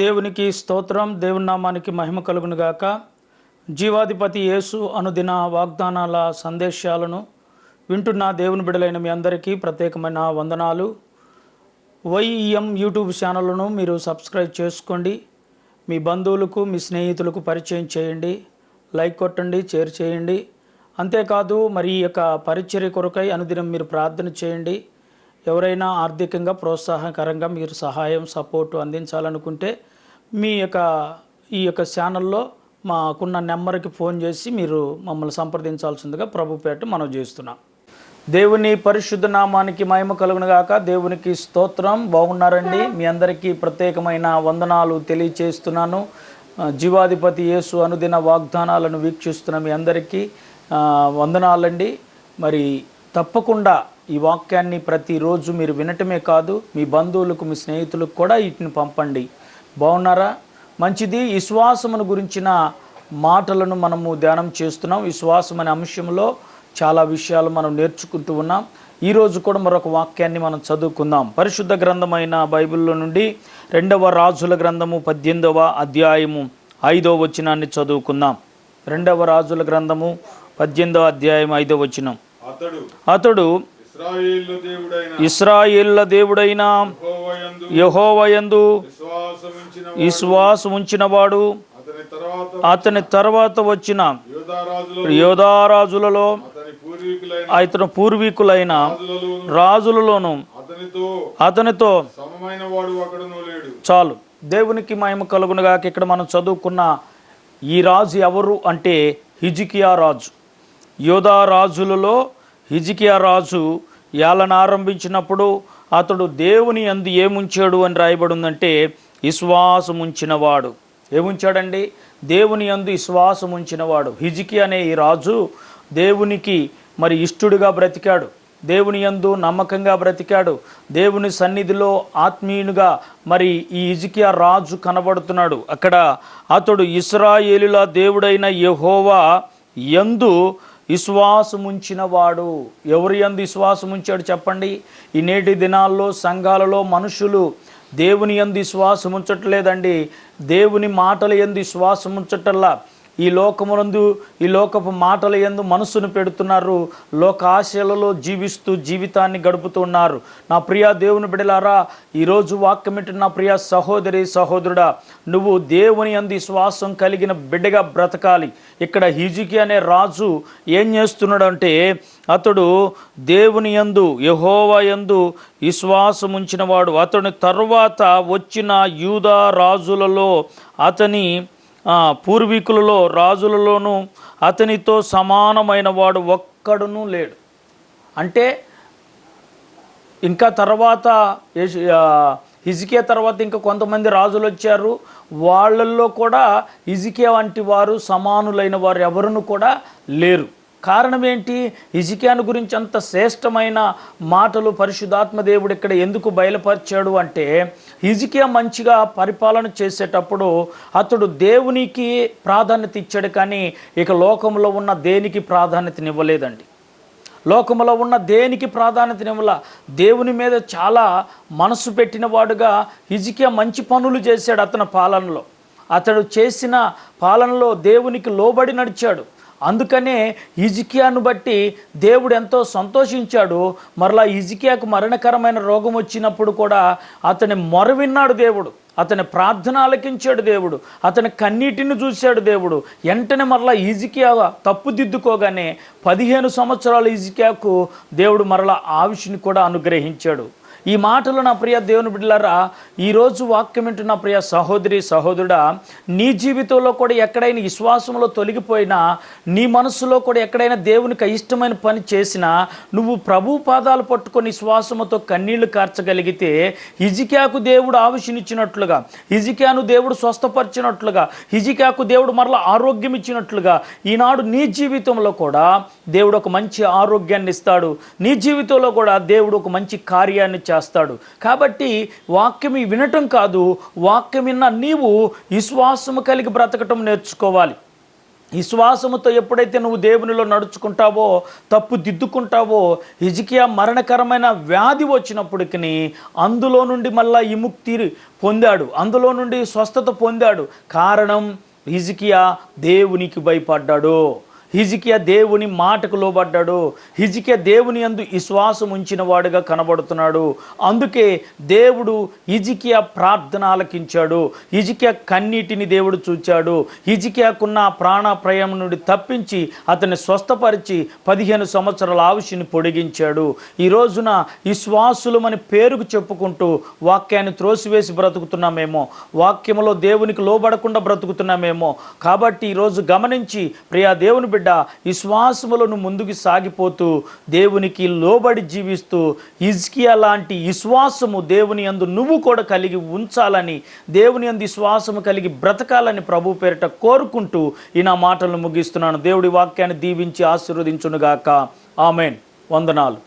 దేవునికి స్తోత్రం. దేవుని నామానికి మహిమ కలుగును గాక. జీవాధిపతి యేసు అనుదిన వాగ్దానాల సందేశాలను వింటున్న దేవుని బిడలైన మీ అందరికీ ప్రత్యేకమైన వందనాలు. వైఈఎం యూట్యూబ్ ఛానల్ను మీరు సబ్స్క్రైబ్ చేసుకోండి. మీ బంధువులకు మీ స్నేహితులకు పరిచయం చేయండి. లైక్ కొట్టండి, షేర్ చేయండి. అంతేకాదు మరి ఈ యొక్క పరిచర్య కొరకై అనుదినం మీరు ప్రార్థన చేయండి. ఎవరైనా ఆర్థికంగా ప్రోత్సాహకరంగా మీరు సహాయం సపోర్టు అందించాలనుకుంటే ఈ యొక్క ఛానల్లో మాకున్న నెంబర్కి ఫోన్ చేసి మీరు మమ్మల్ని సంప్రదించాల్సిందిగా ప్రభుపేట మనం చేస్తున్నాం. దేవుని పరిశుద్ధ నామానికి మహిమ కలుగును గాక. దేవునికి స్తోత్రం. బాగున్నారండి? మీ అందరికీ ప్రత్యేకమైన వందనాలు తెలియచేస్తున్నాను. జీవాధిపతి యేసు అనుదిన వాగ్దానాలను వీక్షిస్తున్న మీ అందరికీ వందనాలండి. మరి తప్పకుండా ఈ వాక్యాన్ని ప్రతిరోజు మీరు వినటమే కాదు, మీ బంధువులకు మీ స్నేహితులకు కూడా వీటిని పంపండి. బాగున్నారా? మంచిది. విశ్వాసమును గురించిన మాటలను మనము ధ్యానం చేస్తున్నాం. విశ్వాసం అనే అంశంలో చాలా విషయాలు మనం నేర్చుకుంటూ ఉన్నాం. ఈరోజు కూడా మరొక వాక్యాన్ని మనం చదువుకుందాం. పరిశుద్ధ గ్రంథమైన బైబిల్లో నుండి 2వ రాజుల గ్రంథము 18వ అధ్యాయము 5వ వచనాన్ని చదువుకుందాం. 2వ రాజుల గ్రంథము 18వ అధ్యాయం 5వ వచనం. అతడు ఇశ్రాయేలుల దేవుడైన యెహోవాయందు విశ్వాసముంచినవాడు, అతని తర్వాత వచ్చిన యోధారాజులలో అతని పూర్వీకులైన రాజులలోను అతనితో చాలు. దేవునికి మహిమ కలుగునుగాక. ఇక్కడ మనం చదువుకున్న ఈ రాజు ఎవరు అంటే హిజ్కియా రాజు. యోధా రాజులలో హిజ్కియా రాజు ఏలన ఆరంభించినప్పుడు అతడు దేవుని యందు ఏముంచాడు అని రాయబడి ఉందంటే విశ్వాసం ఉంచినవాడు. ఏముంచాడండి? దేవుని యందు విశ్వాసం ఉంచినవాడు. హిజ్కియా అనే ఈ రాజు దేవునికి మరి ఇష్టుడిగా బ్రతికాడు. దేవుని యందు నమ్మకంగా బ్రతికాడు. దేవుని సన్నిధిలో ఆత్మీయునిగా మరి ఈ హిజ్కియా రాజు కనబడుతున్నాడు. అక్కడ అతడు ఇశ్రాయేలుల దేవుడైన యెహోవా యందు విశ్వాసముంచినవాడు. ఎవరి యందు విశ్వాసం ఉంచాడు చెప్పండి? ఈ నేటి దినాల్లో సంఘాలలో మనుషులు దేవుని యందు విశ్వాసం ఉంచట్లేదండి. దేవుని మాటల యందు విశ్వాసం ఉంచటల్లా ఈ లోకమునందు ఈ లోకపు మాటల యందు మనసును పెడుతున్నారు. లోక ఆశలలో జీవిస్తూ జీవితాన్ని గడుపుతున్నారు. నా ప్రియ దేవుని బిడ్డలారా, ఈరోజు వాక్యం వింటున్న నా ప్రియ సహోదరి సహోదరుడా, నువ్వు దేవుని యందు విశ్వాసం కలిగిన బిడ్డగా బ్రతకాలి. ఇక్కడ హిజ్కియా అనే రాజు ఏం చేస్తున్నాడు అంటే అతడు దేవుని యందు యెహోవా యందు విశ్వాసం ఉంచినవాడు. అతని తరువాత వచ్చిన యూదా రాజులలో అతని పూర్వీకులలో రాజులలోనూ అతనితో సమానమైన వాడు ఒక్కడునూ లేడు. అంటే ఇంకా తర్వాత హిజ్కియా తర్వాత ఇంకా కొంతమంది రాజులు వచ్చారు. వాళ్ళల్లో కూడా హిజ్కియా వంటి వారు సమానులైన వారు ఎవరును కూడా లేరు. కారణం ఏంటి? హిజ్కియాను గురించి అంత శ్రేష్టమైన మాటలు పరిశుద్ధాత్మ దేవుడు ఇక్కడ ఎందుకు బయలుపరిచాడు అంటే హిజ్కియా మంచిగా పరిపాలన చేసేటప్పుడు అతడు దేవునికి ప్రాధాన్యత ఇచ్చాడు, కానీ ఇక లోకంలో ఉన్న దేనికి ప్రాధాన్యతనివ్వలేదండి. లోకంలో ఉన్న దేనికి ప్రాధాన్యతనివ్వాల. దేవుని మీద చాలా మనసు పెట్టిన వాడుగా హిజ్కియా మంచి పనులు చేశాడు. అతని పాలనలో అతడు చేసిన పాలనలో దేవునికి లోబడి నడిచాడు. అందుకనే హిజ్కియాను బట్టి దేవుడు ఎంతో సంతోషించాడు. మరలా హిజ్కియాకు మరణకరమైన రోగం వచ్చినప్పుడు కూడా అతని మొర విన్నాడు దేవుడు. అతని ప్రార్థన ఆలకించాడు దేవుడు. అతని కన్నీటిని చూశాడు దేవుడు. వెంటనే మరలా హిజ్కియా తప్పుదిద్దుకోగానే 15 సంవత్సరాలు హిజ్కియాకు దేవుడు మరలా ఆయుష్ని కూడా అనుగ్రహించాడు. ఈ మాటలు నా ప్రియ దేవుని బిడ్డలారా, ఈరోజు వాక్యం వింటున్న ప్రియ సహోదరి సహోదరుడా, నీ జీవితంలో కూడా ఎక్కడైనా విశ్వాసంలో తొలగిపోయినా, నీ మనసులో కూడా ఎక్కడైనా దేవునికి ఇష్టమైన పని చేసినా, నువ్వు ప్రభు పాదాలు పట్టుకొని విశ్వాసంతో కన్నీళ్లు కార్చగలిగితే హిజ్కియాకు దేవుడు ఆయుష్నిచ్చినట్లుగా, హిజ్కియాను దేవుడు స్వస్థపరిచినట్లుగా, హిజ్కియాకు దేవుడు మరలా ఆరోగ్యం ఇచ్చినట్లుగా ఈనాడు నీ జీవితంలో కూడా దేవుడు ఒక మంచి ఆరోగ్యాన్ని ఇస్తాడు. నీ జీవితంలో కూడా దేవుడు ఒక మంచి కార్యాన్ని చేస్తాడు. కాబట్టి వాక్యం వినటం కాదు, వాక్యం విన్న నీవు విశ్వాసము కలిగి బ్రతకటం నేర్చుకోవాలి. విశ్వాసముతో ఎప్పుడైతే నువ్వు దేవునిలో నడుచుకుంటావో, తప్పు దిద్దుకుంటావో, హిజ్కియా మరణకరమైన వ్యాధి వచ్చినప్పటికీ అందులో నుండి మళ్ళా విముక్తి పొందాడు, అందులో నుండి స్వస్థత పొందాడు. కారణం హిజ్కియా దేవునికి భయపడ్డాడు, హిజ్కియా దేవుని మాటకు లోబడ్డాడు, హిజ్కియా దేవుని యందు విశ్వాసం ఉంచిన వాడుగా కనబడుతున్నాడు. అందుకే దేవుడు హిజ్కియా ప్రార్థన ఆలకించాడు, హిజ్కియా కన్నీటిని దేవుడు చూచాడు, హిజ్కియాకున్న ప్రాణాప్రయం నుండి తప్పించి అతన్ని స్వస్థపరిచి 15 సంవత్సరాల ఆయుష్ని పొడిగించాడు. ఈ రోజున విశ్వాసులమని పేరుకు చెప్పుకుంటూ వాక్యాన్ని త్రోసివేసి బ్రతుకుతున్నామేమో, వాక్యములో దేవునికి లోబడకుండా బ్రతుకుతున్నామేమో. కాబట్టి ఈరోజు గమనించి ప్రియా దేవుని బిడ్డ, విశ్వాసములను ముందుకు సాగిపోతూ దేవునికి లోబడి జీవిస్తూ హిజ్కియా లాంటి విశ్వాసము దేవుని యందు నువ్వు కూడా కలిగి ఉంచాలని, దేవుని యందు విశ్వాసము కలిగి బ్రతకాలని ప్రభు పేరిట కోరుకుంటూ ఈ నా మాటలను ముగిస్తున్నాను. దేవుడి వాక్యాన్ని దీవించి ఆశీర్వదించునుగాక. ఆమేన్. వందనాలు.